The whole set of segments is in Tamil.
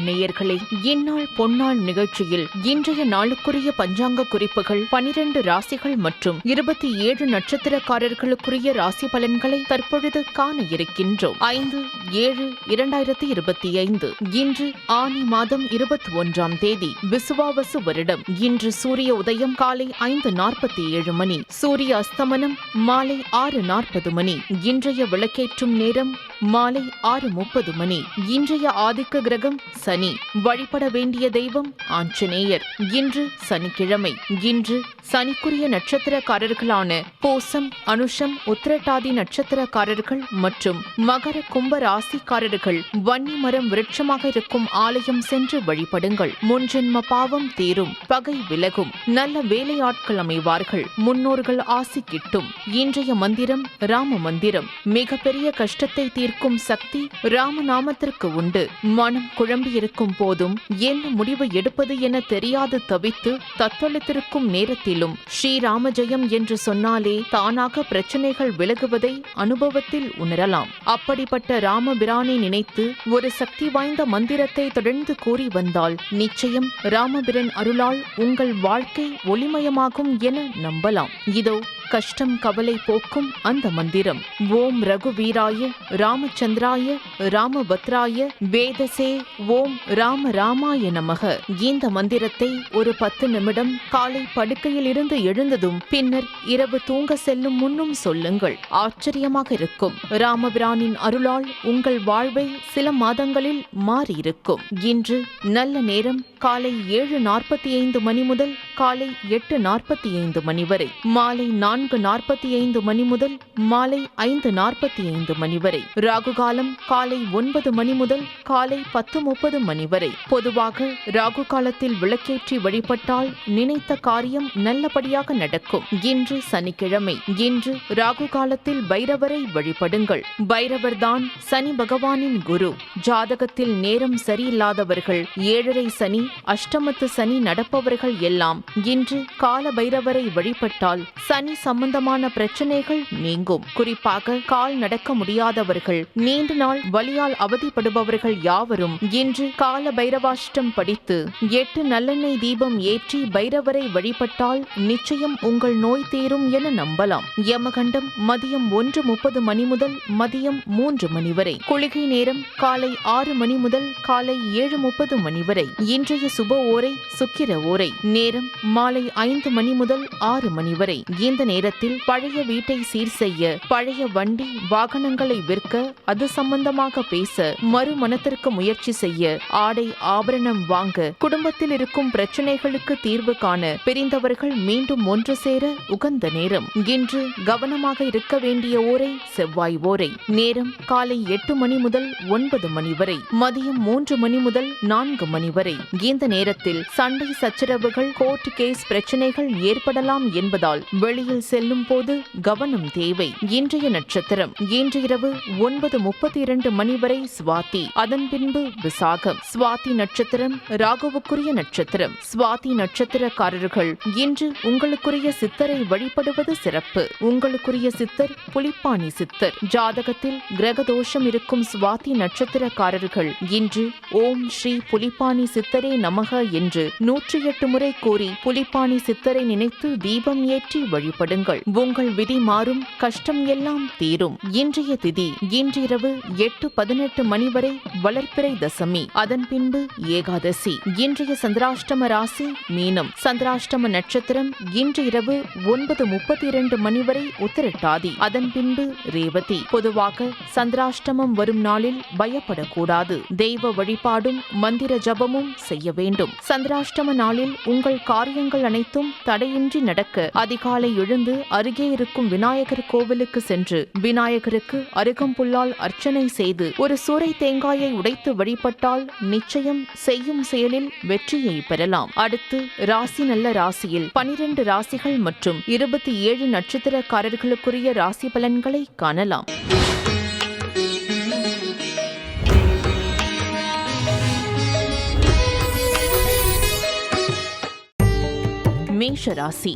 நேயர்களே, இந்நாள் பொன்னாள் நிகழ்ச்சியில் இன்றைய நாளுக்குரிய பஞ்சாங்க குறிப்புகள், 12 ராசிகள் மற்றும் 27 நட்சத்திரக்காரர்களுக்குரிய ராசி பலன்களை தற்பொழுது காண இருக்கின்றோம். 5/7/2025 இன்று ஆனி மாதம் 21ஆம் தேதி, விசுவாவசு வருடம். இன்று சூரிய உதயம் காலை 5:47 மணி, சூரிய அஸ்தமனம் மாலை 6:40 மணி. இன்றைய விளக்கேற்றும் நேரம் மாலை 6:30 மணி. இன்றைய ஆதிக்க கிரகம் சனி. வழிபட வேண்டிய தெய்வம் ஆஞ்சநேயர். இன்று சனிக்கிழமை. இன்று சனிக்குரிய நட்சத்திரக்காரர்களான பூசம், அனுஷம், உத்திரட்டாதி நட்சத்திரக்காரர்கள் மற்றும் மகர கும்ப ராசிக்காரர்கள் வன்னி மரம் விருட்சமாக இருக்கும் ஆலயம் சென்று வழிபடுங்கள். முன்ஜென்ம பாவம் தீரும், பகை விலகும், நல்ல வேலையாட்கள் அமைவார்கள், முன்னோர்கள் ஆசி கிட்டும். இன்றைய மந்திரம் ராம மந்திரம். மிக பெரிய கஷ்டத்தை தீர்க்கும் சக்தி ராமநாமத்திற்கு உண்டு. மனம் குழம்பியிருக்கும் போதும் என்ன முடிவு எடுப்பது என தெரியாது தவித்து தத்தளித்திருக்கும் நேரத்திலும் ஸ்ரீராம ஜெயம் என்று சொன்னாலே தானாக பிரச்சனைகள் விலகுவதை அனுபவத்தில் உணரலாம். அப்படிப்பட்ட ராமபிரானை நினைத்து ஒரு சக்தி வாய்ந்த மந்திரத்தை தொடர்ந்து கூறி வந்தால் நிச்சயம் ராமபிரான் அருளால் உங்கள் வாழ்க்கை ஒளிமயமாகும் என நம்பலாம். இதோ கஷ்டம் கவலை போக்கும் அந்த மந்திரம். ஓம் ரகுவீராய ராமச்சந்திராய ராமபத்ராய வேதசே ஓம் ராம ராமாய நமக. இந்த மந்திரத்தை ஒரு 10 நிமிடம் காலை படுக்கையில் இருந்து எழுந்ததும் பின்னர் இரவு தூங்க செல்லும் முன்னும் சொல்லுங்கள். ஆச்சரியமாக இருக்கும். ராமபிரானின் அருளால் உங்கள் வாழ்வை சில மாதங்களில் மாறியிருக்கும். இன்று நல்ல நேரம் காலை 7:45 மணி முதல் காலை 8:45 மணி வரை, மாலை 4:45 மணி முதல் மாலை 5:45 மணி வரை. ராகு காலம் காலை 9 மணி முதல் காலை 10:30 மணி வரை. பொதுவாக ராகு காலத்தில் விளக்கேற்றி வழிபட்டால் நினைத்த காரியம் நல்லபடியாக நடக்கும். இன்று சனிக்கிழமை. இன்று ராகு காலத்தில் பைரவரை வழிபடுங்கள். பைரவர்தான் சனி பகவானின் குரு. ஜாதகத்தில் நேரம் சரியில்லாதவர்கள், 7:30 சனி, அஷ்டமத்து சனி நடப்பவர்கள் எல்லாம் இன்று கால பைரவரை வழிபட்டால் சனி சம்பந்தமான பிரச்சனைகள் நீங்கும். குறிப்பாக கால் நடக்க முடியாதவர்கள், நீண்ட நாள் வலியால் அவதிப்படுபவர்கள் யாவரும் இன்று கால பைரவாஷ்டம் படித்து 8 நல்லெண்ணெய் தீபம் ஏற்றி பைரவரை வழிபட்டால் நிச்சயம் உங்கள் நோய் தீரும் என நம்பலாம். யமகண்டம் மதியம் 1:30 மணி முதல் மதியம் 3 மணி வரை. குளிகை நேரம் காலை 6 மணி முதல் காலை 7:30 மணி வரை. இன்றைய சுப ஓரை சுக்கிர ஓரை. நேரம் மாலை 5 மணி முதல் 6 மணி வரை. இந்த நேரத்தில் பழைய வீட்டை சீர் செய்ய, பழைய வண்டி வாகனங்களை விற்க, அது சம்பந்தமாக பேச, மறுமணத்திற்கு முயற்சி செய்ய, ஆடை ஆபரணம் வாங்க, குடும்பத்தில் இருக்கும் பிரச்சனைகளுக்கு தீர்வு காண, பிரிந்தவர்கள் மீண்டும் ஒன்று சேர உகந்த நேரம். இன்று கவனமாக இருக்க வேண்டிய ஓரை செவ்வாய் ஓரை. நேரம் காலை 8 மணி முதல் 9 மணி வரை, மதியம் 3 மணி முதல் 4 மணி வரை. இந்த நேரத்தில் சண்டை சச்சரவுகள், கோர்ட் கேஸ் பிரச்சனைகள் ஏற்படலாம் என்பதால் வெளியில் செல்லும் போது கவனம் தேவை. இன்றைய நட்சத்திரம். இன்று இரவு 9:32 மணி வரை சுவாதி, அதன் பின்பு விசாகம். சுவாதி நட்சத்திரம் ராகுவுக்குரிய நட்சத்திரம். சுவாதி நட்சத்திரக்காரர்கள் இன்று உங்களுக்குரிய சித்தரை வழிபடுவது சிறப்பு. உங்களுக்குரிய சித்தர் புலிப்பாணி சித்தர். ஜாதகத்தில் கிரக தோஷம் இருக்கும் சுவாதி நட்சத்திரக்காரர்கள் இன்று ஓம் ஸ்ரீ புலிப்பாணி சித்தரே நமக என்று 108 முறை கூறி புலிப்பாணி சித்தரை நினைத்து தீபம் ஏற்றி வழிபடுங்கள். உங்கள் விதி மாறும், கஷ்டம் எல்லாம் தீரும். இன்றைய திதி. இன்றிரவு 8:18 மணி வரை வளர்ப்பிறை தசமி, அதன் பின்பு ஏகாதசி. இன்றைய சந்திராஷ்டம ராசி மீனம். சந்திராஷ்டம நட்சத்திரம் இன்று இரவு 9:32 மணி வரை உத்திரட்டாதி, அதன் பின்பு ரேவதி. பொதுவாக சந்திராஷ்டமம் வரும் நாளில் பயப்படக்கூடாது. தெய்வ வழிபாடும் மந்திர ஜபமும் செய்ய வேண்டும். சந்திராஷ்டம நாளில் உங்கள் காரியங்கள் அனைத்தும் தடையின்றி நடக்க அதிகாலை எழுந்து அருகே இருக்கும் விநாயகர் கோவிலுக்கு சென்று விநாயகருக்கு அருகம்புல்லால் அர்ச்சனை செய்து ஒரு சூறை தேங்காயை உடைத்து வழிபட்டால் நிச்சயம் செய்யும் செயலில் வெற்றியை பெறலாம். அடுத்து ராசி. நல்ல ராசியில் 12 ராசிகள் மற்றும் 27 நட்சத்திரக்காரர்களுக்குரிய ராசி பலன்களை காணலாம். மேஷ ராசி.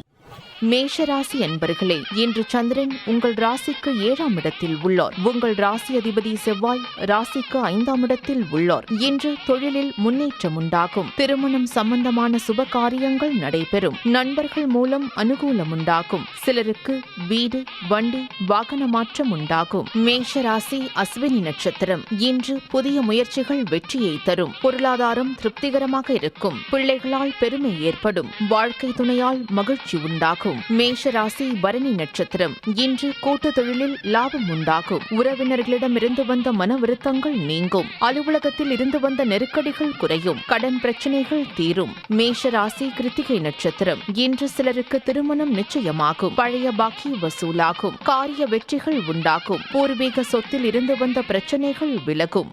மேஷராசி அன்பர்களே, இன்று சந்திரன் உங்கள் ராசிக்கு 7ஆம் இடத்தில் உள்ளார். உங்கள் ராசி அதிபதி செவ்வாய் ராசிக்கு 5ஆம் இடத்தில் உள்ளார். இன்று தொழிலில் முன்னேற்றம் உண்டாகும். திருமணம் சம்பந்தமான சுப காரியங்கள் நடைபெறும். நண்பர்கள் மூலம் அனுகூலம் உண்டாகும். சிலருக்கு வீடு, வண்டி, வாகன மாற்றம் உண்டாகும். மேஷராசி அஸ்வினி நட்சத்திரம். இன்று புதிய முயற்சிகள் வெற்றியை தரும். பொருளாதாரம் திருப்திகரமாக இருக்கும். பிள்ளைகளால் பெருமை ஏற்படும். வாழ்க்கை துணையால் மகிழ்ச்சி உண்டாகும். மேஷராசி பரணி நட்சத்திரம். இன்று கூட்டு தொழிலில் லாபம் உண்டாகும். உறவினர்களிடமிருந்து வந்த மன வருத்தங்கள் நீங்கும். அலுவலகத்தில் இருந்து வந்த நெருக்கடிகள் குறையும். கடன் பிரச்சனைகள் தீரும். மேஷராசி கிருத்திகை நட்சத்திரம். இன்று சிலருக்கு திருமணம் நிச்சயமாகும். பழைய பாக்கி வசூலாகும். காரிய வெற்றிகள் உண்டாகும். பூர்வீக சொத்தில் இருந்து வந்த பிரச்சனைகள் விலகும்.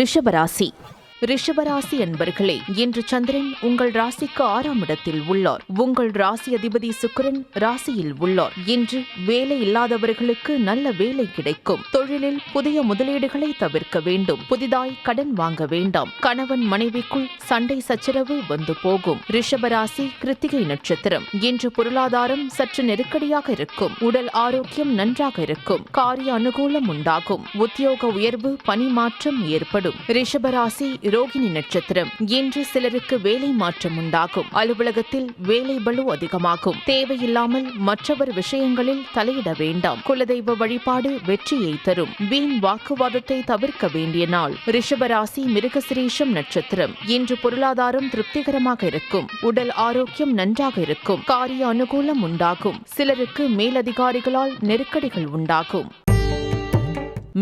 ரிஷபராசி. ரிஷபராசி அன்பர்களே, இன்று சந்திரன் உங்கள் ராசிக்கு 6ஆம் இடத்தில் உள்ளார். உங்கள் ராசி அதிபதி சுக்கிரன் ராசியில் உள்ளார். இன்று வேலை இல்லாதவர்களுக்கு நல்ல வேலை கிடைக்கும். தொழிலில் புதிய முதலீடுகளை தவிர்க்க வேண்டும். புதிதாய் கடன் வாங்க வேண்டாம். கணவன் மனைவிக்குள் சண்டை சச்சரவு வந்து போகும். ரிஷபராசி கிருத்திகை நட்சத்திரம். இன்று பொருளாதாரம் சற்று நெருக்கடியாக இருக்கும். உடல் ஆரோக்கியம் நன்றாக இருக்கும். காரிய அனுகூலம் உண்டாகும். உத்தியோக உயர்வு, பணி மாற்றம் ஏற்படும். ரிஷபராசி ரோகிணி நட்சத்திரம். இன்று சிலருக்கு வேலை மாற்றம் உண்டாகும். அலுவலகத்தில் வேலை பளு அதிகமாகும். தேவையில்லாமல் மற்றவர் விஷயங்களில் தலையிட வேண்டாம். குலதெய்வ வழிபாடு வெற்றியை தரும். வீண் வாக்குவாதத்தை தவிர்க்க வேண்டிய நாள். ரிஷபராசி மிருகசிரீஷம் நட்சத்திரம். இன்று பொருளாதாரம் திருப்திகரமாக இருக்கும். உடல் ஆரோக்கியம் நன்றாக இருக்கும். காரிய அனுகூலம் உண்டாகும். சிலருக்கு மேலதிகாரிகளால் நெருக்கடிகள் உண்டாகும்.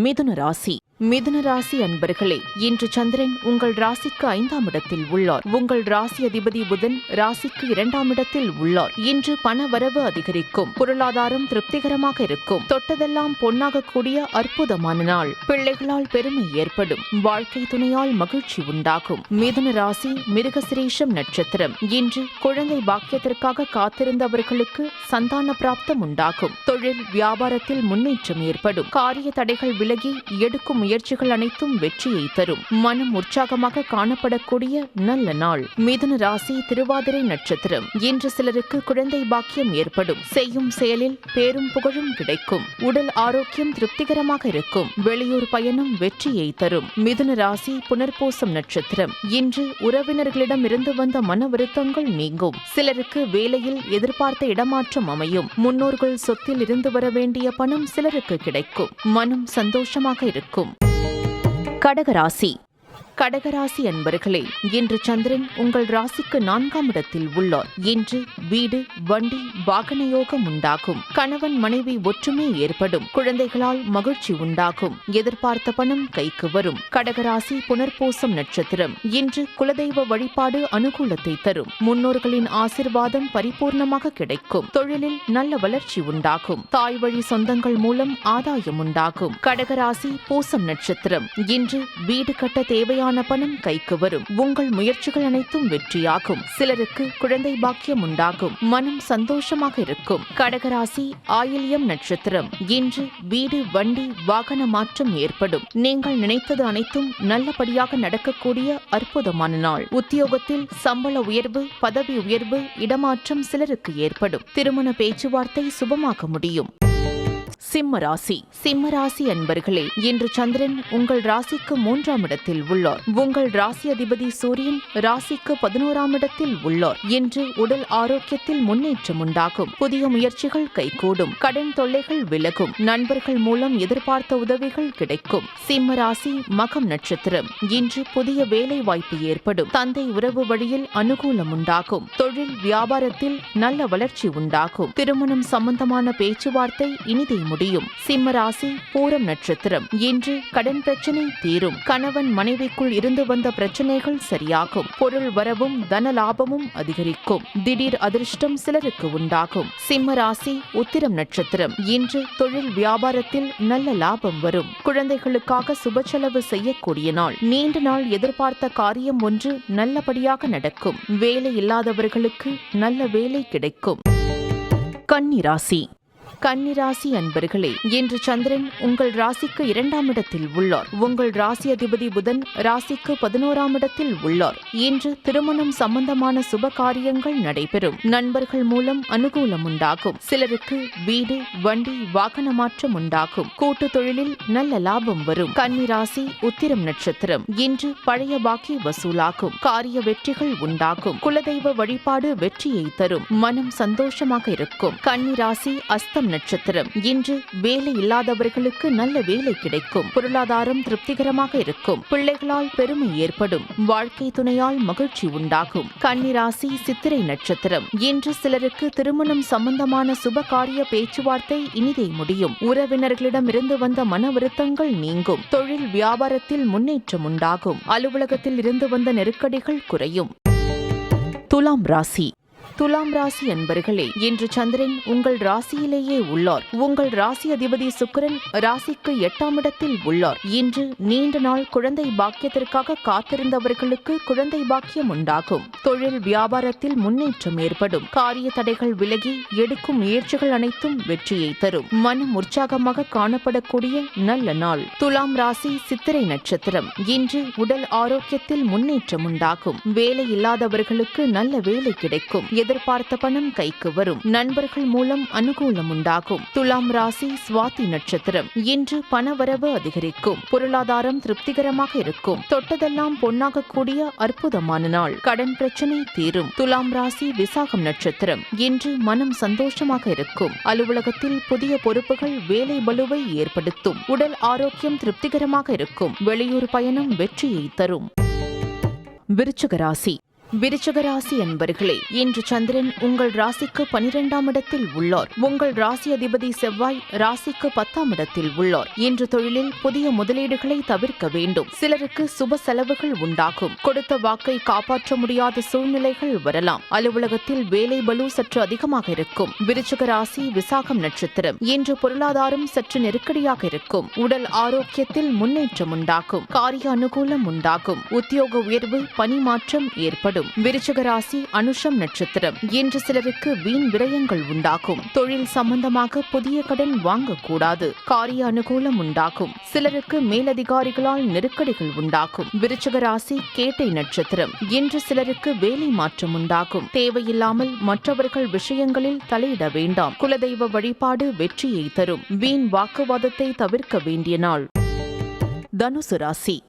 மிதுன ராசி. மிதுன ராசி அன்பர்களே, இன்று சந்திரன் உங்கள் ராசிக்கு 5ஆம் இடத்தில் உள்ளார். உங்கள் ராசி அதிபதி புதன் ராசிக்கு 2ஆம் இடத்தில் உள்ளார். இன்று பண வரவு அதிகரிக்கும். பொருளாதாரம் திருப்திகரமாக இருக்கும். தொட்டதெல்லாம் பொன்னாகக்கூடிய அற்புதமான நாள். பிள்ளைகளால் பெருமை ஏற்படும். வாழ்க்கை துணையால் மகிழ்ச்சி உண்டாகும். மிதுன ராசி மிருகசிரீஷம் நட்சத்திரம். இன்று குழந்தை பாக்கியத்திற்காக காத்திருந்தவர்களுக்கு சந்தான பிராப்தம் உண்டாகும். தொழில் வியாபாரத்தில் முன்னேற்றம் ஏற்படும். காரிய தடைகள் விலகி எடுக்கும் முயற்சிகள் அனைத்தும் வெற்றியை தரும். மனம் உற்சாகமாக காணப்படக்கூடிய நல்ல நாள். மிதுன ராசி திருவாதிரை நட்சத்திரம். இன்று சிலருக்கு குழந்தை பாக்கியம் ஏற்படும். செய்யும் செயலில் பேரும் புகழும் கிடைக்கும். உடல் ஆரோக்கியம் திருப்திகரமாக இருக்கும். வெளியூர் பயணம் வெற்றியை தரும். மிதுன ராசி புனர்பூசம் நட்சத்திரம். இன்று உறவினர்களிடம் இருந்து வந்த மன வருத்தங்கள் நீங்கும். சிலருக்கு வேலையில் எதிர்பார்த்த இடமாற்றம் அமையும். முன்னோர்கள் சொத்தில் இருந்து வர வேண்டிய பணம் சிலருக்கு கிடைக்கும். மனம் சந்தோஷமாக இருக்கும். கடகராசி. கடகராசி அன்பர்களே, இன்று சந்திரன் உங்கள் ராசிக்கு 4ஆம் இடத்தில் உள்ளார். இன்று வீடு, வண்டி, வாகன யோகம் உண்டாகும். கணவன் மனைவி ஒற்றுமை ஏற்படும். குழந்தைகளால் மகிழ்ச்சி உண்டாகும். எதிர்பார்த்த பணம் கைக்கு வரும். கடகராசி புனர்பூசம் நட்சத்திரம். இன்று குலதெய்வ வழிபாடு அனுகூலத்தை தரும். முன்னோர்களின் ஆசிர்வாதம் பரிபூர்ணமாக கிடைக்கும். தொழிலில் நல்ல வளர்ச்சி உண்டாகும். தாய் வழி சொந்தங்கள் மூலம் ஆதாயம் உண்டாகும். கடகராசி பூசம் நட்சத்திரம். இன்று வீடு கட்ட தேவையான பணம் கைக்கு வரும். உங்கள் முயற்சிகள் அனைத்தும் வெற்றியாகும். சிலருக்கு குழந்தை பாக்கியம் உண்டாகும். மனம் சந்தோஷமாக இருக்கும். கடகராசி ஆயில்யம் நட்சத்திரம். இன்று வீடு, வண்டி, வாகன மாற்றம் ஏற்படும். நீங்கள் நினைத்தது அனைத்தும் நல்லபடியாக நடக்கக்கூடிய அற்புதமான நாள். உத்தியோகத்தில் சம்பள உயர்வு, பதவி உயர்வு, இடமாற்றம் சிலருக்கு ஏற்படும். திருமண பேச்சுவார்த்தை சுபமாக முடியும். சிம்ம ராசி. சிம்ம ராசி அன்பர்களே, இன்று சந்திரன் உங்கள் ராசிக்கு 3ஆம் இடத்தில் உள்ளார். உங்கள் ராசி அதிபதி சூரியன் ராசிக்கு 11ஆம் இடத்தில் உள்ளார். இன்று உடல் ஆரோக்கியத்தில் முன்னேற்றம் உண்டாகும். புதிய முயற்சிகள் கைகூடும். கடன் தொல்லைகள் விலகும். நண்பர்கள் மூலம் எதிர்பார்த்த உதவிகள் கிடைக்கும். சிம்ம ராசி மகம் நட்சத்திரம். இன்று புதிய வேலை வாய்ப்பு ஏற்படும். தந்தை உறவு வழியில் அனுகூலம் உண்டாகும். தொழில் வியாபாரத்தில் நல்ல வளர்ச்சி உண்டாகும். திருமணம் சம்பந்தமான பேச்சுவார்த்தை இனிதை முடியும். சிம்ம ராசி பூரம் நட்சத்திரம். இன்று கடன் பிரச்சனை தீரும். கணவன் மனைவிக்குள் இருந்து வந்த பிரச்சனைகள் சரியாகும். பொருள் வரவும் தன லாபமும் அதிகரிக்கும். திடீர் அதிர்ஷ்டம் சிலருக்கு உண்டாகும். சிம்ம ராசி உத்திரம் நட்சத்திரம். இன்று தொழில் வியாபாரத்தில் நல்ல லாபம் வரும். குழந்தைகளுக்காக சுப செலவு செய்யக்கூடிய நாள். நீண்ட நாள் எதிர்பார்த்த காரியம் ஒன்று நல்லபடியாக நடக்கும். வேலை இல்லாதவர்களுக்கு நல்ல வேலை கிடைக்கும். கன்னி ராசி. கன்னிராசி அன்பர்களே, இன்று சந்திரன் உங்கள் ராசிக்கு 2ஆம் இடத்தில் உள்ளார். உங்கள் ராசி அதிபதி புதன் ராசிக்கு 11ஆம் இடத்தில் உள்ளார். இன்று திருமணம் சம்பந்தமான சுப காரியங்கள் நடைபெறும். நண்பர்கள் மூலம் அனுகூலம் உண்டாகும். சிலருக்கு வீடு, வண்டி, வாகன மாற்றம் உண்டாகும். கூட்டு தொழிலில் நல்ல லாபம் வரும். கன்னிராசி உத்திரம் நட்சத்திரம். இன்று பழைய பாக்கி வசூலாகும். காரிய வெற்றிகள் உண்டாகும். குலதெய்வ வழிபாடு வெற்றியை தரும். மனம் சந்தோஷமாக இருக்கும். கன்னிராசி அஸ்தம் நட்சத்திரம். இன்று வேலை இல்லாதவர்களுக்கு நல்ல வேலை கிடைக்கும். பொருளாதாரம் திருப்திகரமாக இருக்கும். பிள்ளைகளால் பெருமை ஏற்படும். வாழ்க்கை துணையால் மகிழ்ச்சி உண்டாகும். கன்னிராசி சித்திரை நட்சத்திரம். இன்று சிலருக்கு திருமணம் சம்பந்தமான சுப காரிய பேச்சுவார்த்தை இனிதே முடியும். உறவினர்களிடமிருந்து வந்த மன வருத்தங்கள் நீங்கும். தொழில் வியாபாரத்தில் முன்னேற்றம் உண்டாகும். அலுவலகத்தில் இருந்து வந்த நெருக்கடிகள் குறையும். துலாம் ராசி. துலாம் ராசி அன்பர்களே, இன்று சந்திரன் உங்கள் ராசியிலேயே உள்ளார். உங்கள் ராசி அதிபதி சுக்கிரன் ராசிக்கு 8ஆம் இடத்தில் உள்ளார். இன்று நீண்ட நாள் குழந்தை பாக்கியத்திற்காக காத்திருந்தவர்களுக்கு குழந்தை பாக்கியம் உண்டாகும். தொழில் வியாபாரத்தில் முன்னேற்றம் ஏற்படும். காரிய தடைகள் விலகி எடுக்கும் முயற்சிகள் அனைத்தும் வெற்றியை தரும். மனம் உற்சாகமாக காணப்படக்கூடிய நல்ல நாள். துலாம் ராசி சித்திரை நட்சத்திரம். இன்று உடல் ஆரோக்கியத்தில் முன்னேற்றம் உண்டாகும். வேலை இல்லாதவர்களுக்கு நல்ல வேலை கிடைக்கும். எதிர்பார்த்த பணம் கைக்கு வரும். நண்பர்கள் மூலம் அனுகூலம் உண்டாகும். துலாம் ராசி சுவாதி நட்சத்திரம். இன்று பணவரவு அதிகரிக்கும். பொருளாதாரம் திருப்திகரமாக இருக்கும். தொட்டதெல்லாம் பொன்னாகக்கூடிய அற்புதமான நாள். கடன் பிரச்சனை தீரும். துலாம் ராசி விசாகம் நட்சத்திரம். இன்று மனம் சந்தோஷமாக இருக்கும். அலுவலகத்தில் புதிய பொறுப்புகள் வேலை பளுவை ஏற்படுத்தும். உடல் ஆரோக்கியம் திருப்திகரமாக இருக்கும். வெளியூர் பயணம் வெற்றியை தரும். விருச்சிக ராசி. விருச்சிக ராசி அன்பர்களே, இன்று சந்திரன் உங்கள் ராசிக்கு 12ஆம் இடத்தில் உள்ளார். உங்கள் ராசி அதிபதி செவ்வாய் ராசிக்கு 10ஆம் இடத்தில் உள்ளார். இன்று தொழிலில் புதிய முதலீடுகளை தவிர்க்க வேண்டும். சிலருக்கு சுப செலவுகள் உண்டாகும். கொடுத்த வாக்கை காப்பாற்ற முடியாத சூழ்நிலைகள் வரலாம். அலுவலகத்தில் வேலை பளு சற்று அதிகமாக இருக்கும். விருச்சிக ராசி விசாகம் நட்சத்திரம். இன்று பொருளாதாரம் சற்று நெருக்கடியாக இருக்கும். உடல் ஆரோக்கியத்தில் முன்னேற்றம் உண்டாகும். காரிய அனுகூலம் உண்டாகும். உத்தியோக உயர்வு, பணி மாற்றம் ஏற்படும். விருச்சிக ராசி அனுஷம் நட்சத்திரம். இன்று சிலருக்கு வீண் விரயங்கள் உண்டாகும். தொழில் சம்பந்தமாக புதிய கடன் வாங்கக்கூடாது. காரிய அனுகூலம் உண்டாகும். சிலருக்கு மேலதிகாரிகளால் நெருக்கடிகள் உண்டாகும். விருச்சிக ராசி கேட்டை நட்சத்திரம். இன்று சிலருக்கு வேலை மாற்றம் உண்டாகும். தேவையில்லாமல் மற்றவர்கள் விஷயங்களில் தலையிட வேண்டாம். குலதெய்வ வழிபாடு வெற்றியை தரும். வீண் வாக்குவாதத்தை தவிர்க்க வேண்டிய நாள். தனுசு ராசி.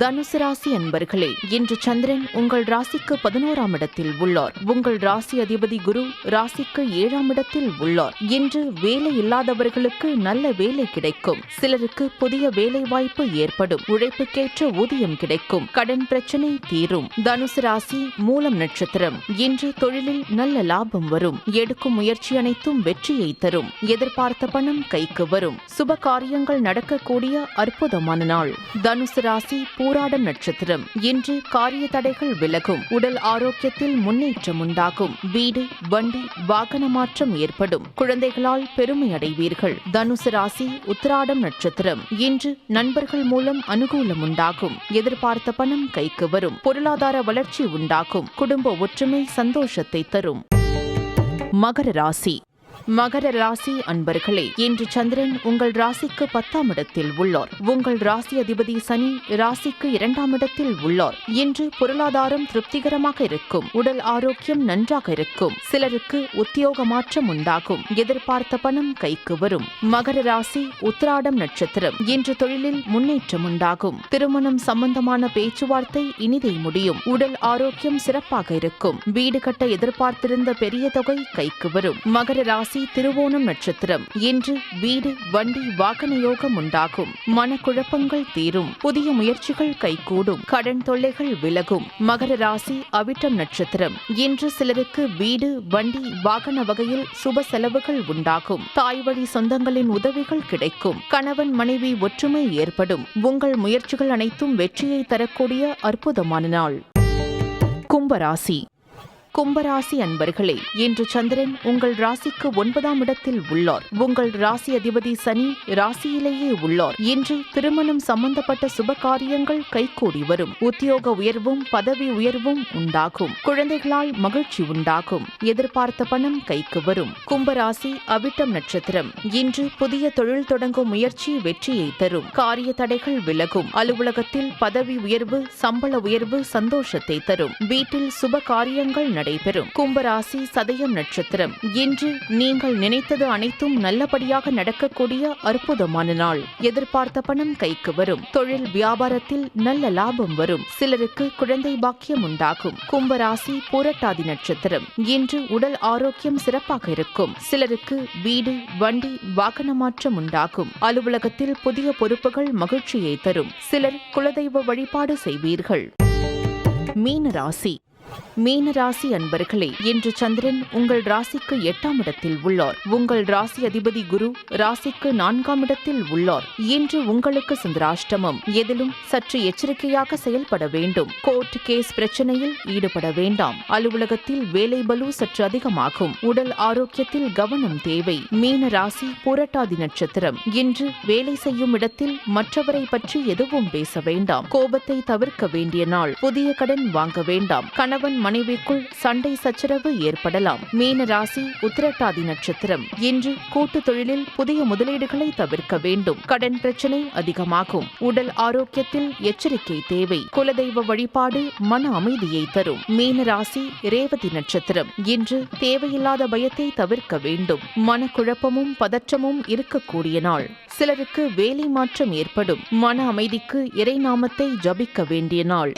தனுசு ராசி அன்பர்களே, இன்று சந்திரன் உங்கள் ராசிக்கு 11ஆம் இடத்தில் உள்ளார். உங்கள் ராசி அதிபதி குரு ராசிக்கு 7ஆம் இடத்தில் உள்ளார். இன்று வேலை இல்லாதவர்களுக்கு நல்ல வேலை கிடைக்கும். சிலருக்கு புதிய வேலை வாய்ப்பு ஏற்படும். உழைப்புக்கேற்ற ஊதியம் கிடைக்கும். கடன் பிரச்சனை தீரும். தனுசு ராசி மூலம் நட்சத்திரம். இன்று தொழிலில் நல்ல லாபம் வரும். எடுக்கும் முயற்சி அனைத்தும் வெற்றியை தரும். எதிர்பார்த்த பணம் கைக்கு வரும். சுப காரியங்கள் நடக்கக்கூடிய அற்புதமான நாள். தனுசு ராசி பூராடம் நட்சத்திரம். இன்று காரிய தடைகள் விலகும். உடல் ஆரோக்கியத்தில் முன்னேற்றம் உண்டாகும். வீடு, வண்டி, வாகன மாற்றம் ஏற்படும். குழந்தைகளால் பெருமை அடைவீர்கள். தனுசு ராசி உத்திராடம் நட்சத்திரம். இன்று நண்பர்கள் மூலம் அனுகூலம் உண்டாகும். எதிர்பார்த்த பணம் கைக்கு வரும். பொருளாதார வளர்ச்சி உண்டாகும். குடும்ப ஒற்றுமை சந்தோஷத்தை தரும். மகர ராசி. மகர ராசி அன்பர்களே, இன்று சந்திரன் உங்கள் ராசிக்கு 10ஆம் இடத்தில் உள்ளார். உங்கள் ராசி அதிபதி சனி ராசிக்கு 2ஆம் இடத்தில் உள்ளார். இன்று பொருளாதாரம் திருப்திகரமாக இருக்கும். உடல் ஆரோக்கியம் நன்றாக இருக்கும். சிலருக்கு உத்தியோக மாற்றம் உண்டாகும். எதிர்பார்த்த பணம் கைக்கு வரும். மகர ராசி உத்திராடம் நட்சத்திரம். இன்று தொழிலில் முன்னேற்றம் உண்டாகும். திருமணம் சம்பந்தமான பேச்சுவார்த்தை இனிதே முடியும். உடல் ஆரோக்கியம் சிறப்பாக இருக்கும். வீடு கட்ட எதிர்பார்த்திருந்த பெரிய தொகை கைக்கு வரும். மகர ராசி திருவோணம் நட்சத்திரம். இன்று வீடு, வண்டி, வாகன யோகம் உண்டாகும். மனக்குழப்பங்கள் தீரும். புதிய முயற்சிகள் கைகூடும். கடன் தொல்லைகள் விலகும். மகர ராசி அவிட்டம் நட்சத்திரம். இன்று சிலருக்கு வீடு, வண்டி, வாகன வகையில் சுப செலவுகள் உண்டாகும். தாய் வழி சொந்தங்களின் உதவிகள் கிடைக்கும். கணவன் மனைவி ஒற்றுமை ஏற்படும். உங்கள் முயற்சிகள் அனைத்தும் வெற்றியை தரக்கூடிய அற்புதமான நாள். கும்பராசி. கும்பராசி அன்பர்களே, இன்று சந்திரன் உங்கள் ராசிக்கு 9ஆம் இடத்தில் உள்ளார். உங்கள் ராசி அதிபதி சனி ராசியிலேயே உள்ளார். இன்று திருமணம் சம்பந்தப்பட்ட சுப காரியங்கள் கைகூடி வரும். உத்தியோக உயர்வும் பதவி உயர்வும் உண்டாகும். குழந்தைகளால் மகிழ்ச்சி உண்டாகும். எதிர்பார்த்த பணம் கைக்கு வரும். கும்பராசி அவிட்டம் நட்சத்திரம். இன்று புதிய தொழில் தொடங்கும் முயற்சி வெற்றியை தரும். காரிய தடைகள் விலகும். அலுவலகத்தில் பதவி உயர்வு சம்பள உயர்வு சந்தோஷத்தை தரும். வீட்டில் சுப காரியங்கள் நடைபெறும். கும்பராசி சதயம் நட்சத்திரம். இன்று நீங்கள் நினைத்தது அனைத்தும் நல்லபடியாக நடக்கக்கூடிய அற்புதமான நாள். எதிர்பார்த்த பணம் கைக்கு வரும். தொழில் வியாபாரத்தில் நல்ல லாபம் வரும். சிலருக்கு குழந்தை பாக்கியம் உண்டாகும். கும்பராசி பூரட்டாதி நட்சத்திரம். இன்று உடல் ஆரோக்கியம் சிறப்பாக இருக்கும். சிலருக்கு வீடு வண்டி வாகன மாற்றம் உண்டாகும். அலுவலகத்தில் புதிய பொறுப்புகள் மகிழ்ச்சியை தரும். சிலர் குலதெய்வ வழிபாடு செய்வீர்கள். மீனராசி. மீனராசி அன்பர்களே, இன்று சந்திரன் உங்கள் ராசிக்கு 8ஆம் இடத்தில் உள்ளார். உங்கள் ராசி அதிபதி குரு ராசிக்கு 4ஆம் இடத்தில் உள்ளார். இன்று உங்களுக்கு சந்திராஷ்டமம். எதிலும் சற்று எச்சரிக்கையாக செயல்பட வேண்டும். கோர்ட் கேஸ் பிரச்சனையில் ஈடுபட வேண்டாம். அலுவலகத்தில் வேலை பளு சற்று அதிகமாகும். உடல் ஆரோக்கியத்தில் கவனம் தேவை. மீன ராசி புரட்டாதி நட்சத்திரம். இன்று வேலை செய்யும் இடத்தில் மற்றவரை பற்றி எதுவும் பேச வேண்டாம். கோபத்தை தவிர்க்க வேண்டிய நாள். புதிய கடன் வாங்க வேண்டாம். கணவன் மனைவிக்குள் சண்டை சச்சரவு ஏற்படலாம். மீன ராசி உத்திரட்டாதி நட்சத்திரம். இன்று கூட்டு தொழிலில் புதிய முதலீடுகளை தவிர்க்க வேண்டும். கடன் பிரச்சனை அதிகமாகும். உடல் ஆரோக்கியத்தில் எச்சரிக்கை தேவை. குலதெய்வ வழிபாடு மன அமைதியை தரும். மீன ராசி ரேவதி நட்சத்திரம். இன்று தேவையில்லாத பயத்தை தவிர்க்க வேண்டும். மனக்குழப்பமும் பதற்றமும் இருக்கக்கூடிய நாள். சிலருக்கு வேலை மாற்றம் ஏற்படும். மன அமைதிக்கு இறைநாமத்தை ஜபிக்க வேண்டிய நாள்.